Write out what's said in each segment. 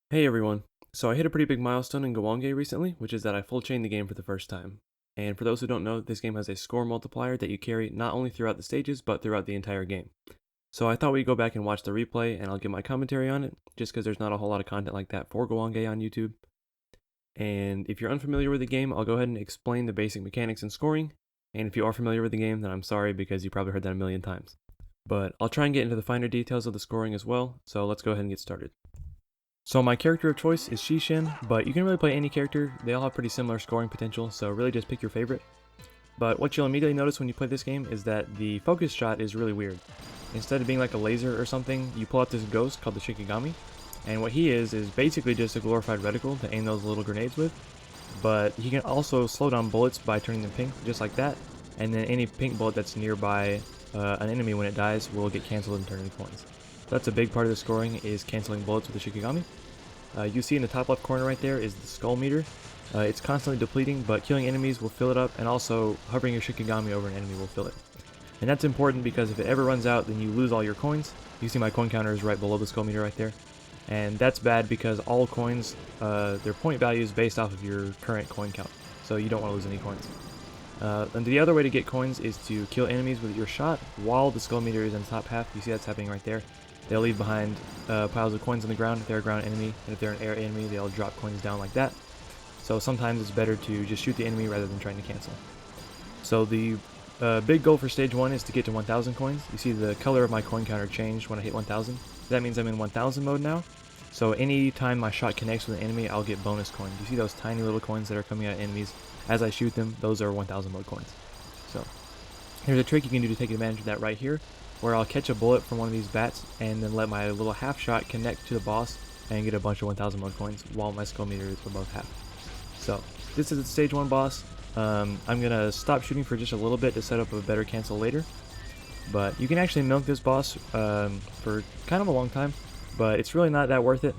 Hey everyone. So I hit a pretty big milestone in Guwange recently, which is that I full chained the game for the first time. And for those who don't know, this game has a score multiplier that you carry not only throughout the stages, but throughout the entire game. So I thought we'd go back and watch the replay, and I'll give my commentary on it, just because there's not a whole lot of content like that for Guwange on YouTube. And if you're unfamiliar with the game, I'll go ahead and explain the basic mechanics and scoring. And if you are familiar with the game, then I'm sorry because you probably heard that a million times. But I'll try and get into the finer details of the scoring as well, so let's go ahead and get started. So my character of choice is Shishin, but you can really play any character. They all have pretty similar scoring potential, so really just pick your favorite. But what you'll immediately notice when you play this game is that the focus shot is really weird. Instead of being like a laser or something, you pull out this ghost called the Shikigami, and what he is basically just a glorified reticle to aim those little grenades with. But he can also slow down bullets by turning them pink, just like that, and then any pink bullet that's nearby an enemy when it dies will get cancelled and turn into coins. That's a big part of the scoring, is canceling bullets with the Shikigami. You see in the top left corner right there is the skull meter. It's constantly depleting, but killing enemies will fill it up, and also hovering your Shikigami over an enemy will fill it. And that's important because if it ever runs out, then you lose all your coins. You see my coin counter is right below the skull meter right there. And that's bad because all coins, their point value is based off of your current coin count. So you don't want to lose any coins. And the other way to get coins is to kill enemies with your shot while the skull meter is in the top half. You see that's happening right there. They'll leave behind piles of coins on the ground if they're a ground enemy, and if they're an air enemy, they'll drop coins down like that. So sometimes it's better to just shoot the enemy rather than trying to cancel. So the big goal for stage 1 is to get to 1,000 coins. You see the color of my coin counter changed when I hit 1,000. That means I'm in 1,000 mode now. So anytime my shot connects with an enemy, I'll get bonus coins. You see those tiny little coins that are coming out of enemies as I shoot them? Those are 1,000 mode coins. So here's a trick you can do to take advantage of that right here, where I'll catch a bullet from one of these bats and then let my little half shot connect to the boss and get a bunch of 1,000 mode coins while my skull meter is above half. So this is the stage 1 boss. I'm gonna stop shooting for just a little bit to set up a better cancel later, but you can actually milk this boss for kind of a long time, but it's really not that worth it,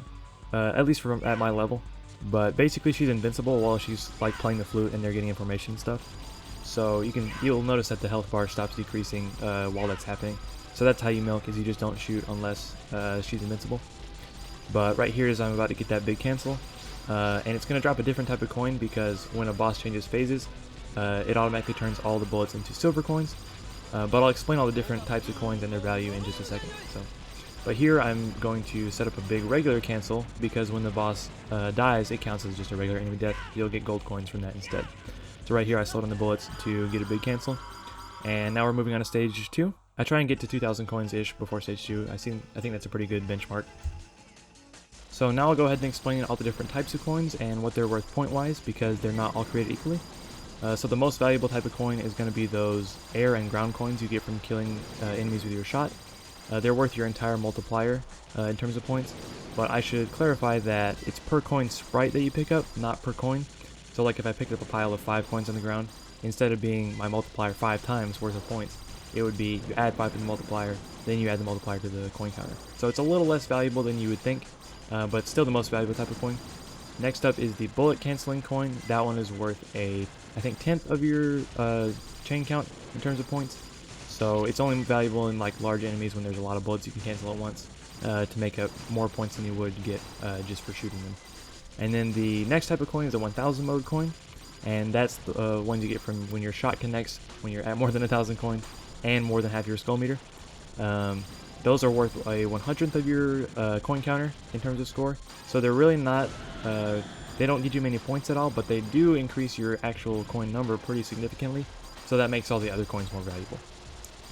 at least at my level. But basically she's invincible while she's like playing the flute and they're getting information and stuff. So you'll notice that the health bar stops decreasing while that's happening. So that's how you milk, is you just don't shoot unless she's invincible. But right here is I'm about to get that big cancel. And it's going to drop a different type of coin because when a boss changes phases, it automatically turns all the bullets into silver coins. But I'll explain all the different types of coins and their value in just a second. But here I'm going to set up a big regular cancel because when the boss dies, it counts as just a regular enemy death. You'll get gold coins from that instead. So right here I slowed down the bullets to get a big cancel. And now we're moving on to stage 2. I try and get to 2,000 coins-ish before stage 2. I think that's a pretty good benchmark. So now I'll go ahead and explain all the different types of coins and what they're worth point-wise because they're not all created equally. So the most valuable type of coin is going to be those air and ground coins you get from killing enemies with your shot. They're worth your entire multiplier in terms of points, but I should clarify that it's per coin sprite that you pick up, not per coin. So like if I picked up a pile of 5 coins on the ground, instead of being my multiplier 5 times worth of points, it would be you add 5 to the multiplier, then you add the multiplier to the coin counter. So it's a little less valuable than you would think, but still the most valuable type of coin. Next up is the bullet canceling coin. That one is worth I think 10th of your chain count in terms of points. So it's only valuable in like large enemies when there's a lot of bullets you can cancel at once to make up more points than you would get just for shooting them. And then the next type of coin is a 1,000 mode coin, and that's the ones you get from when your shot connects, when you're at more than 1,000 coins, and more than half your skull meter. Those are worth a 100th of your coin counter in terms of score, so they're really not, they don't get you many points at all, but they do increase your actual coin number pretty significantly, so that makes all the other coins more valuable.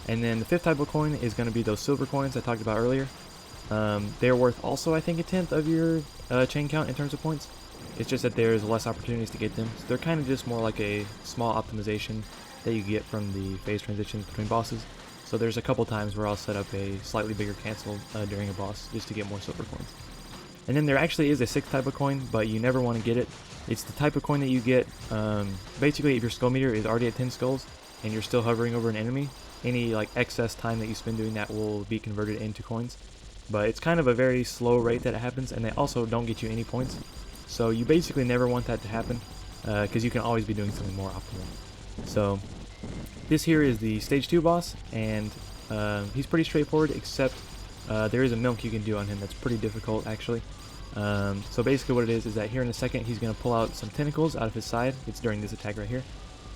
And then the 5th type of coin is going to be those silver coins I talked about earlier. They're worth also I think a 10th of your chain count in terms of points. It's just that there's less opportunities to get them, so they're kind of just more like a small optimization that you get from the phase transitions between bosses. So there's a couple times where I'll set up a slightly bigger cancel during a boss just to get more silver coins. And then there actually is a 6th type of coin, but you never want to get it. It's the type of coin that you get basically if your skull meter is already at 10 skulls and you're still hovering over an enemy, any like excess time that you spend doing that will be converted into coins. But it's kind of a very slow rate that it happens, and they also don't get you any points. So you basically never want that to happen because you can always be doing something more optimal. So this here is the stage 2 boss, and he's pretty straightforward, except there is a milk you can do on him that's pretty difficult actually. So basically what it is that here in a second he's going to pull out some tentacles out of his side. It's during this attack right here.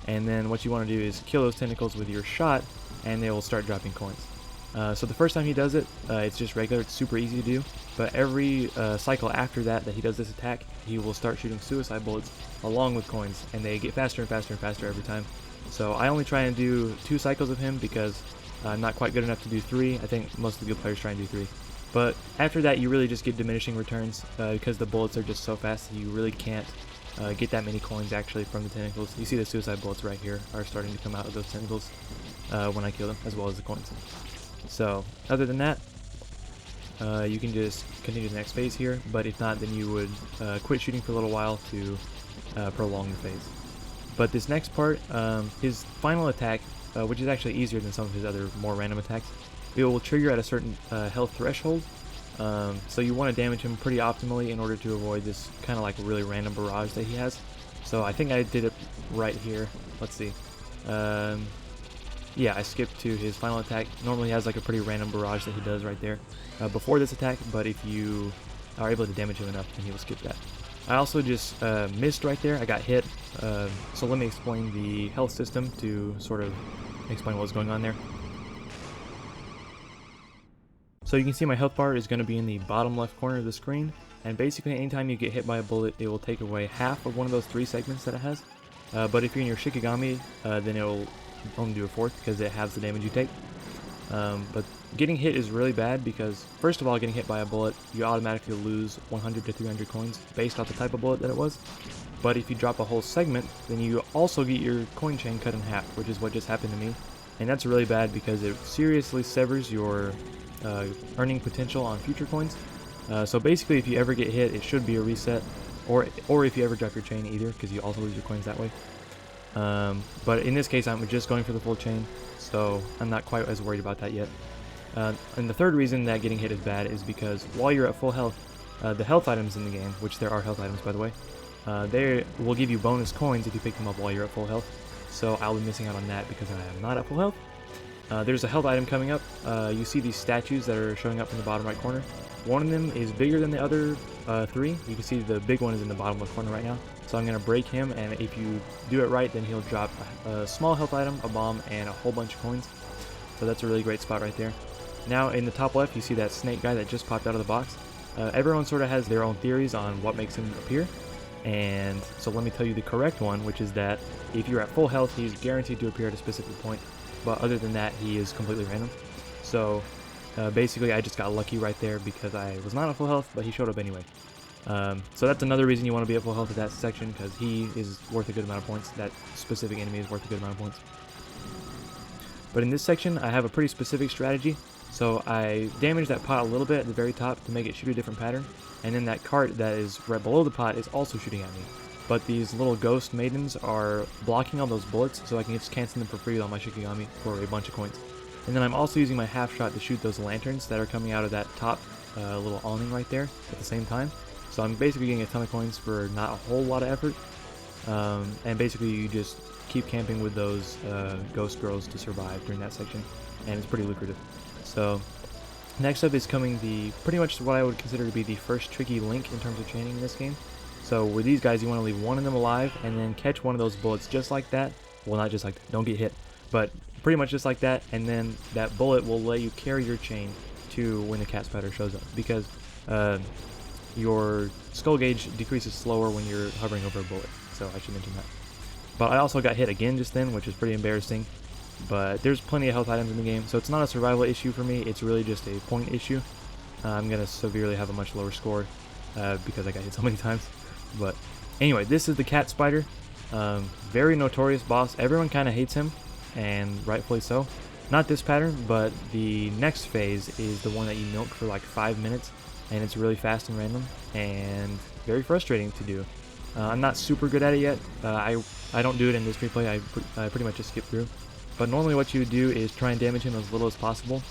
And then what you want to do is kill those tentacles with your shot, and they will start dropping coins. So the first time he does it, it's just regular, it's super easy to do. But every cycle after that he does this attack, he will start shooting suicide bullets along with coins, and they get faster and faster and faster every time. So I only try and do 2 cycles of him because I'm not quite good enough to do 3. I think most of the good players try and do 3. But after that, you really just get diminishing returns because the bullets are just so fast that you really can't get that many coins actually from the tentacles. You see the suicide bullets right here are starting to come out of those tentacles when I kill them, as well as the coins. So other than that, you can just continue to the next phase here, but if not, then you would quit shooting for a little while to prolong the phase. But this next part, his final attack, which is actually easier than some of his other more random attacks, it will trigger at a certain health threshold. So you want to damage him pretty optimally in order to avoid this kind of like really random barrage that he has. So I think I did it right here. Let's see. Yeah, I skipped to his final attack. Normally he has like a pretty random barrage that he does right there before this attack, but if you are able to damage him enough, then he will skip that. I also just missed right there. I got hit. So let me explain the health system to sort of explain what's going on there. So you can see my health bar is going to be in the bottom left corner of the screen, and basically anytime you get hit by a bullet, it will take away half of one of those 3 segments that it has. But if you're in your Shikigami, then it will only do a fourth because it halves the damage you take. But getting hit is really bad because, first of all, getting hit by a bullet, you automatically lose 100 to 300 coins based off the type of bullet that it was. But if you drop a whole segment, then you also get your coin chain cut in half, which is what just happened to me. And that's really bad because it seriously severs your earning potential on future coins. So basically, if you ever get hit, it should be a reset, or if you ever drop your chain either, because you also lose your coins that way. But in this case, I'm just going for the full chain, so I'm not quite as worried about that yet. And the third reason that getting hit is bad is because while you're at full health, the health items in the game, which there are health items by the way, they will give you bonus coins if you pick them up while you're at full health. So I'll be missing out on that because I am not at full health. There's a health item coming up. You see these statues that are showing up in the bottom right corner. One of them is bigger than the other 3. You can see the big one is in the bottom left corner right now. So I'm going to break him, and if you do it right, then he'll drop a small health item, a bomb, and a whole bunch of coins. So that's a really great spot right there. Now in the top left, you see that snake guy that just popped out of the box. Everyone sort of has their own theories on what makes him appear. And so let me tell you the correct one, which is that if you're at full health, he's guaranteed to appear at a specific point. But other than that, he is completely random. So basically, I just got lucky right there because I was not at full health, but he showed up anyway. So that's another reason you want to be at full health at that section, because he is worth a good amount of points. That specific enemy is worth a good amount of points. But in this section, I have a pretty specific strategy. So I damage that pot a little bit at the very top to make it shoot a different pattern. And then that cart that is right below the pot is also shooting at me. But these little ghost maidens are blocking all those bullets, so I can just cancel them for free on my Shikigami for a bunch of coins. And then I'm also using my half shot to shoot those lanterns that are coming out of that top little awning right there at the same time. So I'm basically getting a ton of coins for not a whole lot of effort. And basically you just keep camping with those ghost girls to survive during that section, and it's pretty lucrative. So next up is coming pretty much what I would consider to be the first tricky link in terms of chaining in this game. So with these guys, you want to leave one of them alive and then catch one of those bullets just like that. Well, not just like that, don't get hit, but pretty much just like that, and then that bullet will let you carry your chain to when the cat spider shows up, because your skull gauge decreases slower when you're hovering over a bullet. So I should mention that. But I also got hit again just then, which is pretty embarrassing. But there's plenty of health items in the game, so it's not a survival issue for me, it's really just a point issue. I'm going to severely have a much lower score because I got hit so many times. But anyway, this is the cat spider. Very notorious boss. Everyone kind of hates him, and rightfully so. Not this pattern, but the next phase is the one that you milk for like 5 minutes, and it's really fast and random, and very frustrating to do. I'm not super good at it yet. I don't do it in this replay. I pretty much just skip through. But normally what you would do is try and damage him as little as possible.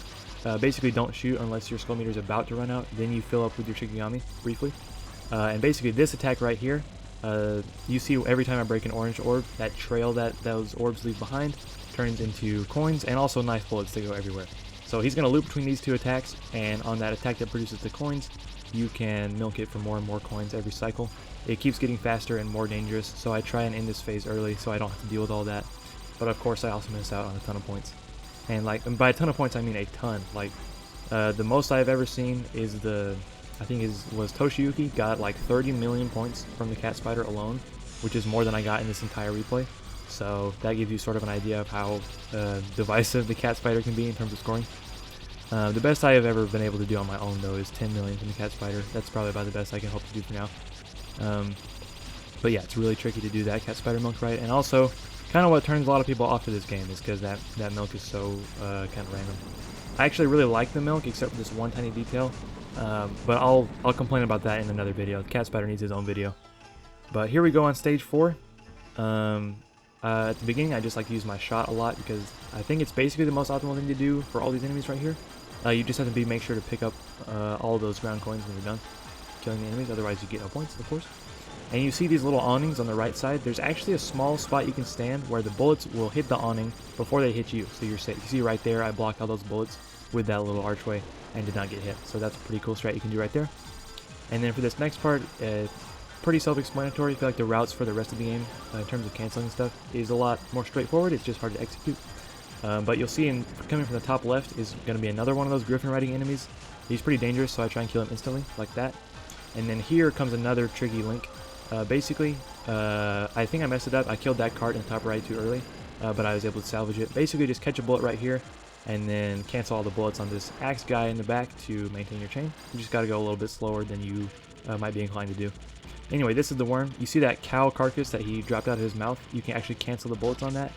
Basically don't shoot unless your skull meter is about to run out. Then you fill up with your Shikigami briefly. And basically this attack right here, you see every time I break an orange orb, that trail that those orbs leave behind turns into coins and also knife bullets that go everywhere. So he's going to loop between these two attacks, and on that attack that produces the coins, you can milk it for more and more coins every cycle. It keeps getting faster and more dangerous, so I try and end this phase early so I don't have to deal with all that. But of course I also miss out on a ton of points. And by a ton of points I mean a ton. Like the most I've ever seen is was Toshiyuki got like 30 million points from the cat spider alone, which is more than I got in this entire replay. So that gives you sort of an idea of how divisive the cat spider can be in terms of scoring. The best I have ever been able to do on my own, though, is 10 million from the cat spider. That's probably about the best I can hope to do for now. But yeah, it's really tricky to do that cat spider milk right. And also, kind of what turns a lot of people off to this game is because that milk is so kind of random. I actually really like the milk, except for this one tiny detail. But I'll complain about that in another video. The cat spider needs his own video. But here we go on stage 4. At the beginning, I just like to use my shot a lot because I think it's basically the most optimal thing to do for all these enemies right here. You just have to make sure to pick up all those ground coins when you're done killing the enemies, otherwise you get no points, of course. And you see these little awnings on the right side. There's actually a small spot you can stand where the bullets will hit the awning before they hit you, so you're safe. You see right there, I blocked all those bullets with that little archway and did not get hit. So that's a pretty cool strat you can do right there. And then for this next part, pretty self-explanatory. I feel like the routes for the rest of the game, in terms of canceling stuff, is a lot more straightforward. It's just hard to execute. But you'll see coming from the top left is going to be another one of those griffin riding enemies. He's pretty dangerous, so I try and kill him instantly, like that. And then here comes another tricky link. Basically, I think I messed it up. I killed that cart in the top right too early, but I was able to salvage it. Basically, just catch a bullet right here, and then cancel all the bullets on this axe guy in the back to maintain your chain. You just got to go a little bit slower than you might be inclined to do. Anyway, this is the worm. You see that cow carcass that he dropped out of his mouth? You can actually cancel the bullets on that.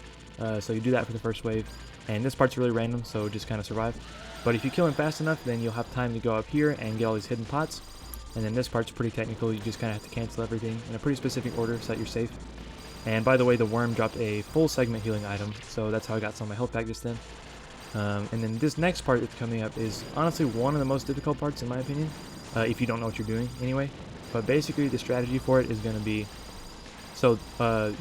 So you do that for the first wave. And this part's really random, so just kind of survive. But if you kill him fast enough, then you'll have time to go up here and get all these hidden pots. And then this part's pretty technical. You just kind of have to cancel everything in a pretty specific order so that you're safe. And by the way, the worm dropped a full segment healing item, so that's how I got some of my health back just then. And then this next part that's coming up is honestly one of the most difficult parts in my opinion, if you don't know what you're doing anyway. But basically the strategy for it is going to be, so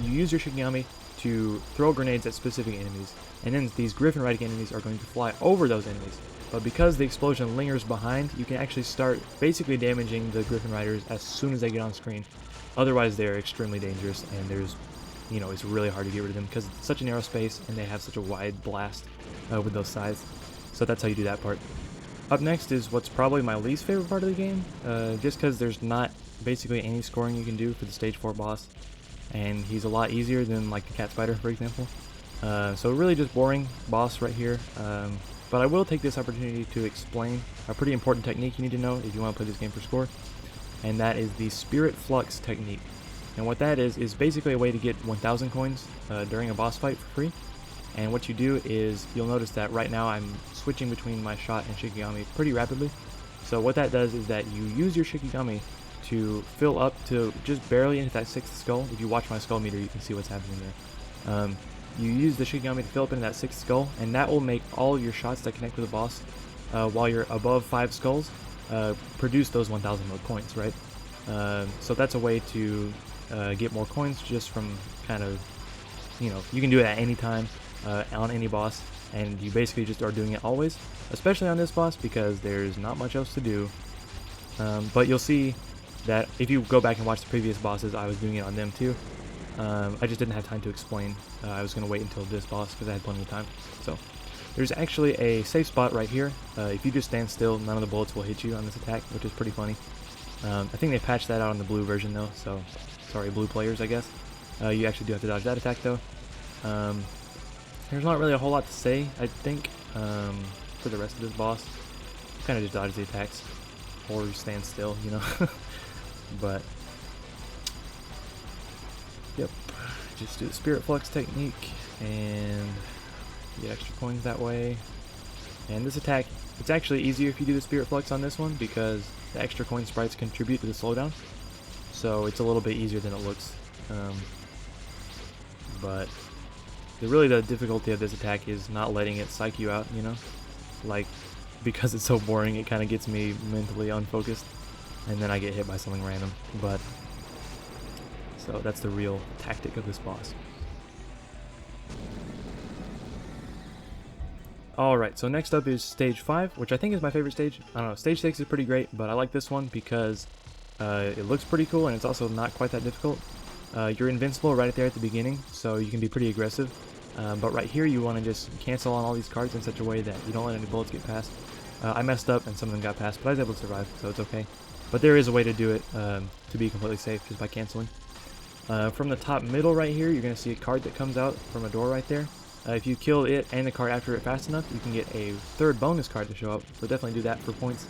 you use your Shikigami to throw grenades at specific enemies, and then these griffin riding enemies are going to fly over those enemies. But because the explosion lingers behind, you can actually start basically damaging the griffin riders as soon as they get on screen. Otherwise they're extremely dangerous, and it's really hard to get rid of them because it's such a narrow space and they have such a wide blast with those sides. So that's how you do that part. Up next is what's probably my least favorite part of the game, just because there's not basically any scoring you can do for the stage 4 boss, and he's a lot easier than like the cat spider, for example. So really just boring boss right here. But I will take this opportunity to explain a pretty important technique you need to know if you want to play this game for score, and that is the Spirit Flux technique. And what that is basically a way to get 1,000 coins during a boss fight for free. And what you do is, you'll notice that right now I'm switching between my shot and Shikigami pretty rapidly. So what that does is that you use your Shikigami to fill up to just barely into that 6th skull. If you watch my skull meter, you can see what's happening there. You use the Shikigami to fill up into that 6th skull, and that will make all of your shots that connect with the boss while you're above 5 skulls produce those 1,000 mode coins, right? So that's a way to get more coins just from kind of, you can do it at any time on any boss, and you basically just are doing it always, especially on this boss because there's not much else to do. But you'll see that if you go back and watch the previous bosses, I was doing it on them too. I just didn't have time to explain. I was going to wait until this boss because I had plenty of time. So there's actually a safe spot right here. If you just stand still, none of the bullets will hit you on this attack, which is pretty funny. I think they patched that out on the blue version though, so sorry blue players, I guess. You actually do have to dodge that attack though. There's not really a whole lot to say, I think, for the rest of this boss. You kind of just dodge the attacks or stand still, But yep, just do the Spirit Flux technique and get extra coins that way. And this attack, it's actually easier if you do the Spirit Flux on this one because the extra coin sprites contribute to the slowdown. So it's a little bit easier than it looks. But really the difficulty of this attack is not letting it psych you out, Like, because it's so boring, it kind of gets me mentally unfocused, and then I get hit by something random. But so that's the real tactic of this boss. Alright, so next up is stage 5, which I think is my favorite stage. I don't know, stage 6 is pretty great, but I like this one because it looks pretty cool and it's also not quite that difficult. You're invincible right there at the beginning, so you can be pretty aggressive. But right here you want to just cancel on all these cards in such a way that you don't let any bullets get past. I messed up and some of them got past, but I was able to survive, so it's okay. But there is a way to do it to be completely safe just by canceling. From the top middle right here, you're going to see a card that comes out from a door right there. If you kill it and the card after it fast enough, you can get a third bonus card to show up, so definitely do that for points.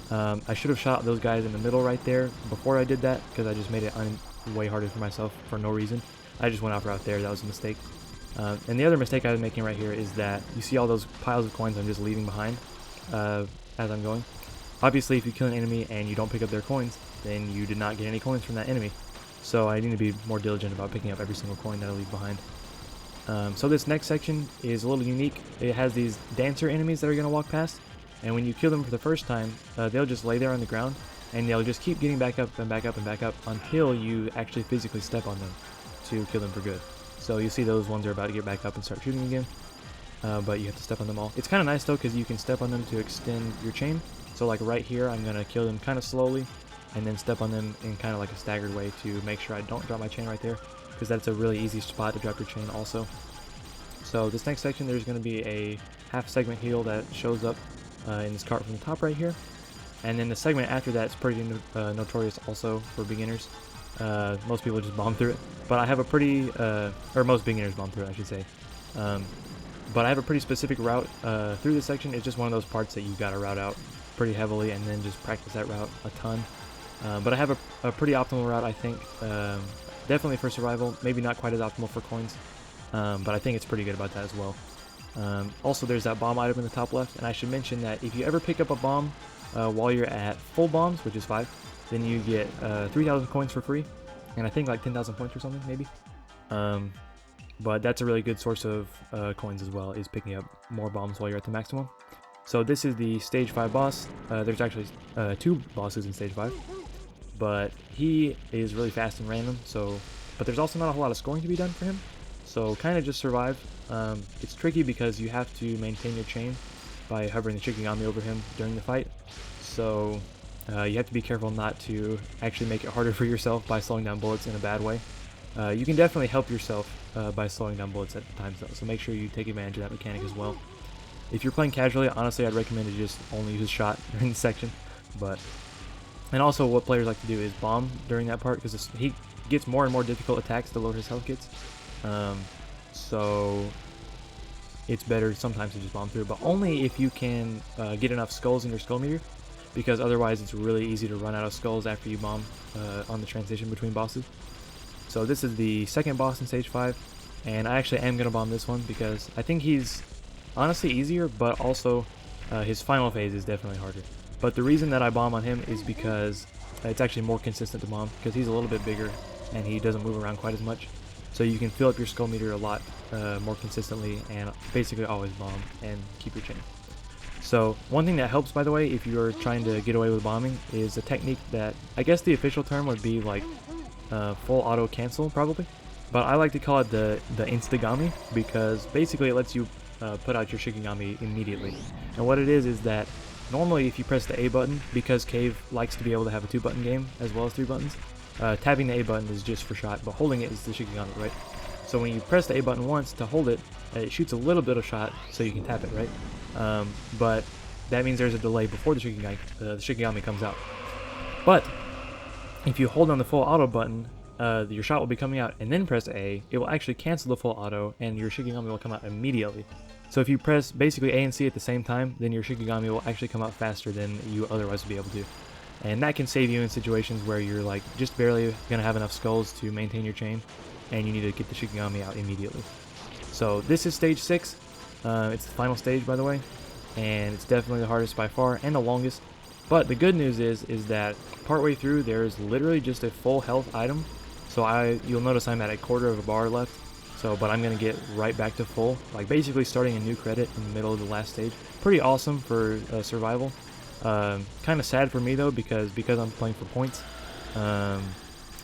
I should have shot those guys in the middle right there before I did that, because I just made it way harder for myself for no reason. I just went out right there, that was a mistake. And the other mistake I was making right here is that you see all those piles of coins I'm just leaving behind as I'm going. Obviously, if you kill an enemy and you don't pick up their coins, then you did not get any coins from that enemy. So I need to be more diligent about picking up every single coin that I leave behind. So this next section is a little unique. It has these dancer enemies that are going to walk past, and when you kill them for the first time, they'll just lay there on the ground, and they'll just keep getting back up and back up and back up until you actually physically step on them to kill them for good. So you see those ones are about to get back up and start shooting again, but you have to step on them all. It's kind of nice though, because you can step on them to extend your chain. So like right here, I'm going to kill them kind of slowly, and then step on them in kind of like a staggered way to make sure I don't drop my chain right there, because that's a really easy spot to drop your chain also. So this next section, there's going to be a half segment heal that shows up in this cart from the top right here. And then the segment after that is pretty notorious also for beginners. Most people just bomb through it. But I have a pretty, or most beginners bomb through it, I should say. But I have a pretty specific route through this section. It's just one of those parts that you got to route out pretty heavily and then just practice that route a ton. But I have a pretty optimal route, I think. Definitely for survival, maybe not quite as optimal for coins, but I think it's pretty good about that as well. Also, there's that bomb item in the top left, and I should mention that if you ever pick up a bomb while you're at full bombs, which is 5, then you get 3,000 coins for free, and I think like 10,000 points or something, maybe. But that's a really good source of coins as well, is picking up more bombs while you're at the maximum. So this is the stage 5 boss. There's actually 2 bosses in stage 5. But he is really fast and random, but there's also not a whole lot of scoring to be done for him, so kind of just survive. It's tricky because you have to maintain your chain by hovering the Shikigami over him during the fight, so you have to be careful not to actually make it harder for yourself by slowing down bullets in a bad way. You can definitely help yourself by slowing down bullets at times though, so make sure you take advantage of that mechanic as well. If you're playing casually, honestly I'd recommend to just only use a shot during the section, and also what players like to do is bomb during that part, because he gets more and more difficult attacks the lower his health gets. So it's better sometimes to just bomb through, but only if you can get enough skulls in your skull meter, because otherwise it's really easy to run out of skulls after you bomb on the transition between bosses. So this is the second boss in stage 5, and I actually am going to bomb this one because I think he's honestly easier, but also his final phase is definitely harder. But the reason that I bomb on him is because it's actually more consistent to bomb, because he's a little bit bigger and he doesn't move around quite as much. So you can fill up your skull meter a lot more consistently and basically always bomb and keep your chain. So one thing that helps, by the way, if you're trying to get away with bombing, is a technique that I guess the official term would be like full auto cancel probably, but I like to call it the instagami, because basically it lets you put out your Shikigami immediately. And what it is that normally if you press the A button, because Cave likes to be able to have a 2-button game as well as 3 buttons, tapping the A button is just for shot, but holding it is the Shikigami, right? So when you press the A button once to hold it, it shoots a little bit of shot so you can tap it, right? But that means there's a delay before the Shikigami comes out. But if you hold on the full auto button, your shot will be coming out, and then press A, it will actually cancel the full auto and your Shikigami will come out immediately. So if you press basically A and C at the same time, then your Shikigami will actually come out faster than you otherwise would be able to. And that can save you in situations where you're like just barely going to have enough skulls to maintain your chain, and you need to get the Shikigami out immediately. So this is stage 6. It's the final stage, by the way, and it's definitely the hardest by far and the longest. But the good news is that partway through there's literally just a full health item. So you'll notice I'm at a quarter of a bar left. But I'm going to get right back to full, like basically starting a new credit in the middle of the last stage. Pretty awesome for survival. Kind of sad for me though, because I'm playing for points. I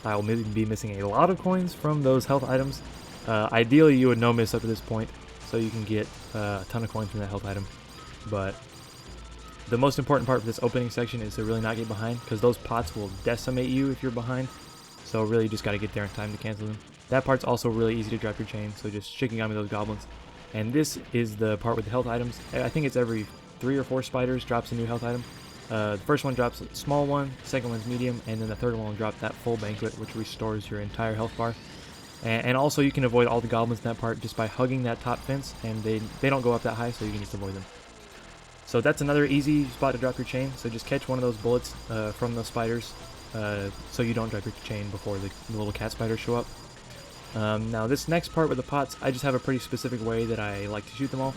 will maybe be missing a lot of coins from those health items. Ideally you would no miss up to this point, so you can get a ton of coins from that health item. But the most important part for this opening section is to really not get behind, because those pots will decimate you if you're behind. So really, you just got to get there in time to cancel them. That part's also really easy to drop your chain, so just Shikigami those goblins. And this is the part with the health items. I think it's every 3 or 4 spiders drops a new health item. The first one drops a small one, second one's medium, and then the third one will drop that full banquet, which restores your entire health bar. And also you can avoid all the goblins in that part just by hugging that top fence, and they don't go up that high, so you can just avoid them. So that's another easy spot to drop your chain. So just catch one of those bullets from those spiders, so you don't drop your chain before the little cat spiders show up. Now this next part with the pots, I just have a pretty specific way that I like to shoot them all,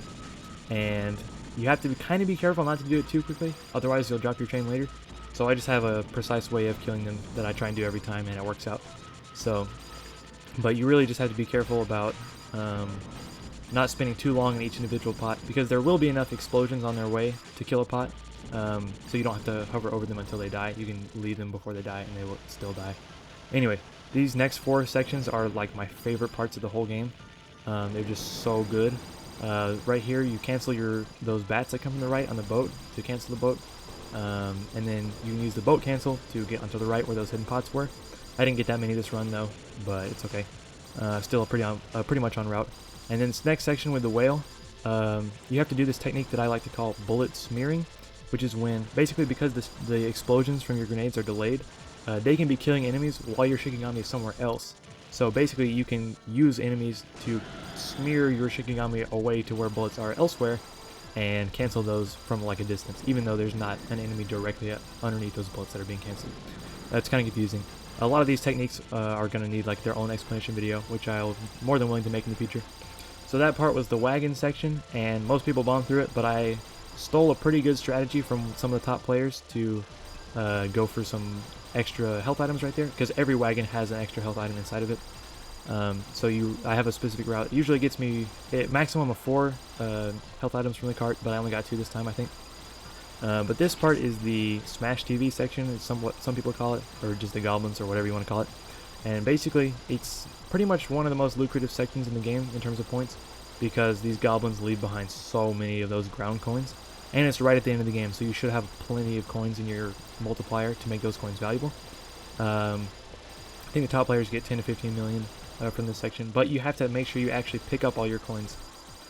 and you have to kind of be careful not to do it too quickly, otherwise you'll drop your chain later. So I just have a precise way of killing them that I try and do every time, and it works out. So, but you really just have to be careful about not spending too long in each individual pot, because there will be enough explosions on their way to kill a pot, so you don't have to hover over them until they die. You can leave them before they die and they will still die. Anyway, these next 4 sections are like my favorite parts of the whole game. They're just so good. Right here you cancel those bats that come from the right on the boat to cancel the boat, and then you can use the boat cancel to get onto the right where those hidden pots were. I didn't get that many this run though, but it's okay. Still pretty much on route. And then this next section with the whale, you have to do this technique that I like to call bullet smearing, which is when basically, because the explosions from your grenades are delayed, they can be killing enemies while you're Shikigami somewhere else. So basically you can use enemies to smear your Shikigami away to where bullets are elsewhere and cancel those from like a distance, even though there's not an enemy directly underneath those bullets that are being canceled. That's kind of confusing. A lot of these techniques are going to need like their own explanation video, which I'll more than willing to make in the future. So that part was the wagon section, and most people bombed through it, but I stole a pretty good strategy from some of the top players to go for some extra health items right there, because every wagon has an extra health item inside of it. I have a specific route. It usually gets me a maximum of 4 health items from the cart, but I only got 2 this time, I think. But this part is the Smash TV section, is somewhat some people call it, or just the goblins, or whatever you want to call it. And basically, it's pretty much one of the most lucrative sections in the game in terms of points, because these goblins leave behind so many of those ground coins, and it's right at the end of the game, so you should have plenty of coins in your multiplier to make those coins valuable. I think the top players get 10 to 15 million from this section, but you have to make sure you actually pick up all your coins,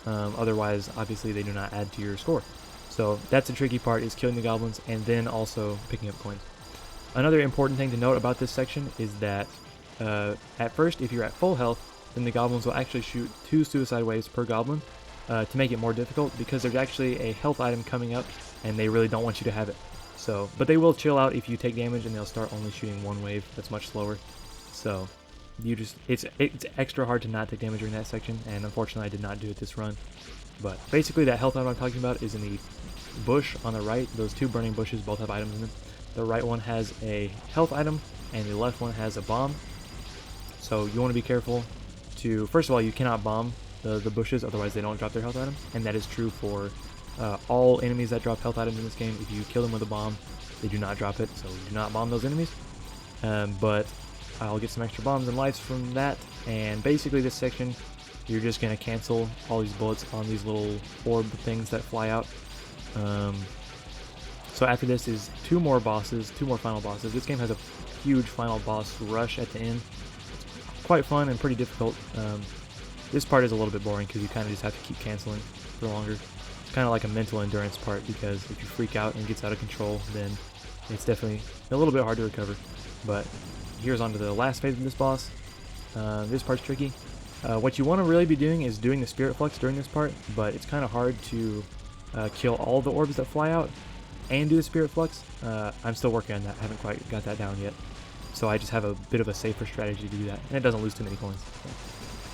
otherwise obviously they do not add to your score. So that's the tricky part, is killing the goblins and then also picking up coins. Another important thing to note about this section is that at first, if you're at full health, then the goblins will actually shoot 2 suicide waves per goblin to make it more difficult, because there's actually a health item coming up and they really don't want you to have it. So, but they will chill out if you take damage, and they'll start only shooting 1 wave that's much slower. So it's extra hard to not take damage during that section, and unfortunately I did not do it this run. But basically that health item I'm talking about is in the bush on the right. Those 2 burning bushes both have items in them. The right one has a health item and the left one has a bomb. So you want to be careful to, first of all, you cannot bomb the bushes, otherwise they don't drop their health item, and that is true for all enemies that drop health items in this game. If you kill them with a bomb, they do not drop it, so do not bomb those enemies. But I'll get some extra bombs and lives from that, and basically this section, you're just going to cancel all these bullets on these little orb things that fly out. So after this is 2 more final bosses. This game has a huge final boss rush at the end. It's quite fun and pretty difficult. This part is a little bit boring because you kind of just have to keep canceling for longer. It's kind of like a mental endurance part, because if you freak out and it gets out of control, then it's definitely a little bit hard to recover. But here's on to the last phase of this boss. This part's tricky. What you want to really be doing is doing the Spirit Flux during this part, but it's kind of hard to kill all the orbs that fly out and do the Spirit Flux. I'm still working on that. I haven't quite got that down yet. So I just have a bit of a safer strategy to do that, and it doesn't lose too many coins.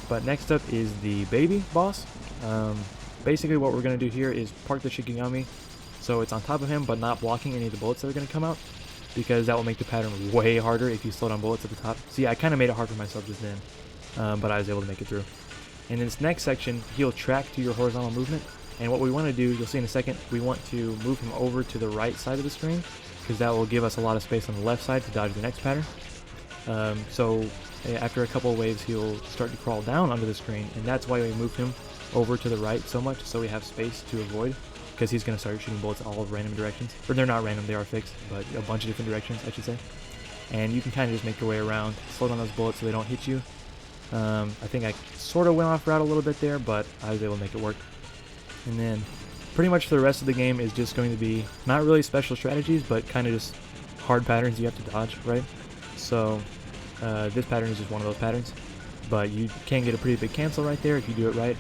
But next up is the baby boss. Basically what we're going to do here is park the Shikigami so it's on top of him but not blocking any of the bullets that are going to come out, because that will make the pattern way harder if you slow down bullets at the top. See, I kind of made it hard for myself just then, but I was able to make it through. In this next section, he'll track to your horizontal movement, and what we want to do, you'll see in a second, we want to move him over to the right side of the screen, because that will give us a lot of space on the left side to dodge the next pattern. So after a couple of waves, he'll start to crawl down under the screen, and that's why we moved him over to the right so much so we have space to avoid, because he's going to start shooting bullets all random directions. Or they're not random, they are fixed, but a bunch of different directions, I should say. And you can kind of just make your way around, slow down those bullets so they don't hit you. I think I sort of went off route a little bit there, but I was able to make it work. And then pretty much for the rest of the game is just going to be not really special strategies, but kind of just hard patterns you have to dodge, right? So this pattern is just one of those patterns, but you can get a pretty big cancel right there if you do it right.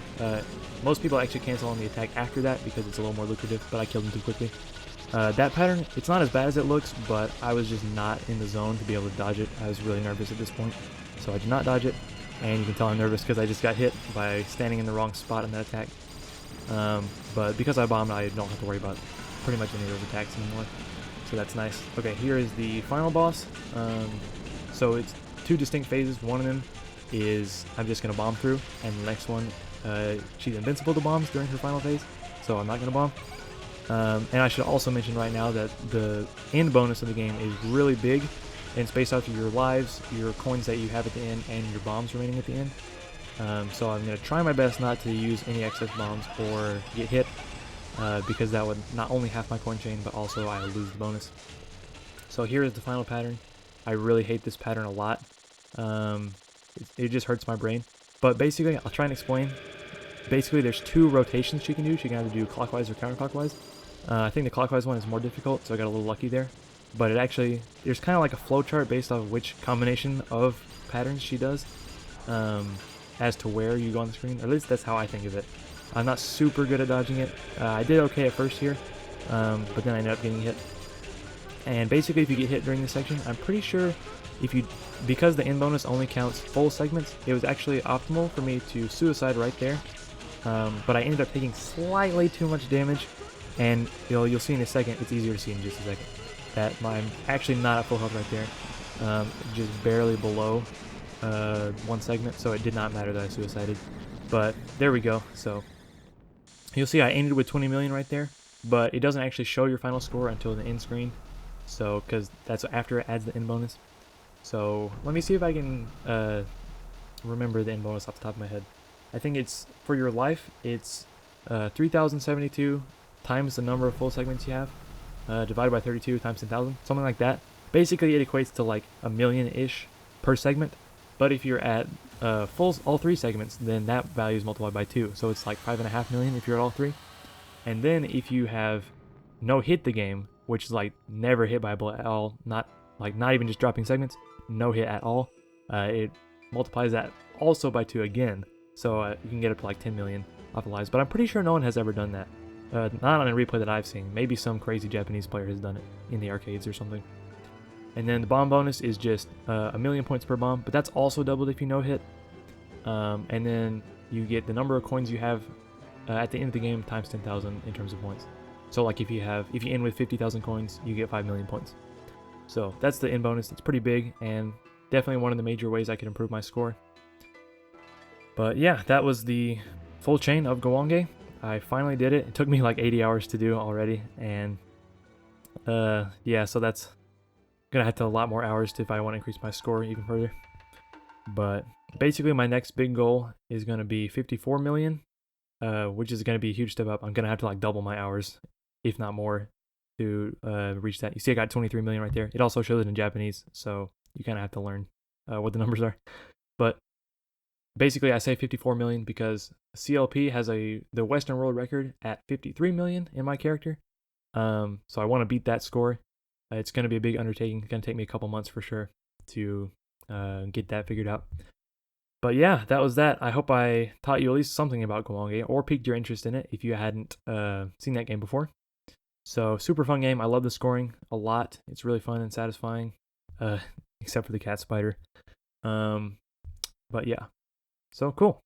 Most people actually cancel on the attack after that because it's a little more lucrative, but I killed him too quickly. That pattern, it's not as bad as it looks, but I was just not in the zone to be able to dodge it. I was really nervous at this point, so I did not dodge it. And you can tell I'm nervous because I just got hit by standing in the wrong spot in that attack. But because I bombed, I don't have to worry about pretty much any of those attacks anymore. So that's nice. Okay, here is the final boss. So it's two distinct phases. One of them is I'm just going to bomb through, and the next one, she's invincible to bombs during her final phase, so I'm not going to bomb. And I should also mention right now that the end bonus of the game is really big, and it's based off of your lives, your coins that you have at the end, and your bombs remaining at the end. So I'm going to try my best not to use any excess bombs or get hit, because that would not only half my coin chain, but also I would lose the bonus. So here is the final pattern. I really hate this pattern a lot. It just hurts my brain. But basically, I'll try and explain. Basically, there's two rotations she can do. She can either do clockwise or counterclockwise. I think the clockwise one is more difficult, so I got a little lucky there. But it actually, there's kind of like a flowchart based off of which combination of patterns she does, as to where you go on the screen. Or at least that's how I think of it. I'm not super good at dodging it. I did okay at first here, but then I ended up getting hit. And basically, if you get hit during this section, I'm pretty sure because the end bonus only counts full segments, it was actually optimal for me to suicide right there. But I ended up taking slightly too much damage, and you'll see in a second. It's easier to see in just a second that I'm actually not at full health right there, just barely below one segment, so it did not matter that I suicided. But there we go. So you'll see I ended with 20 million right there, but it doesn't actually show your final score until the end screen, so because that's after it adds the end bonus. So let me see if I can remember the end bonus off the top of my head. I think it's, for your life, it's 3,072 times the number of full segments you have, divided by 32 times 10,000, something like that. Basically, it equates to like 1 million-ish per segment. But if you're at all three segments, then that value is multiplied by 2. So it's like 5.5 million if you're at all three. And then if you have no hit the game, which is like never hit by a bullet at all, not even just dropping segments, no hit at all, it multiplies that also by 2 again. So you can get up to like 10 million off of lives. But I'm pretty sure no one has ever done that. Not on a replay that I've seen. Maybe some crazy Japanese player has done it in the arcades or something. And then the bomb bonus is just 1 million points per bomb, but that's also doubled if you no hit. And then you get the number of coins you have at the end of the game times 10,000 in terms of points. So like if you end with 50,000 coins, you get 5 million points. So that's the end bonus. It's pretty big, and definitely one of the major ways I could improve my score. But yeah, that was the full chain of Guwange. I finally did it. It took me like 80 hours to do already, and yeah, so that's gonna have to a lot more hours if I want to increase my score even further. But basically, my next big goal is gonna be 54 million, which is gonna be a huge step up. I'm gonna have to like double my hours, if not more, to reach that. You see, I got 23 million right there. It also shows it in Japanese, so you kind of have to learn what the numbers are. But basically, I say 54 million because CLP has the Western world record at 53 million in my character. So I want to beat that score. It's going to be a big undertaking. It's going to take me a couple months for sure to get that figured out. But yeah, that was that. I hope I taught you at least something about Guwange, or piqued your interest in it if you hadn't seen that game before. So super fun game. I love the scoring a lot. It's really fun and satisfying, except for the cat spider. But yeah, so cool.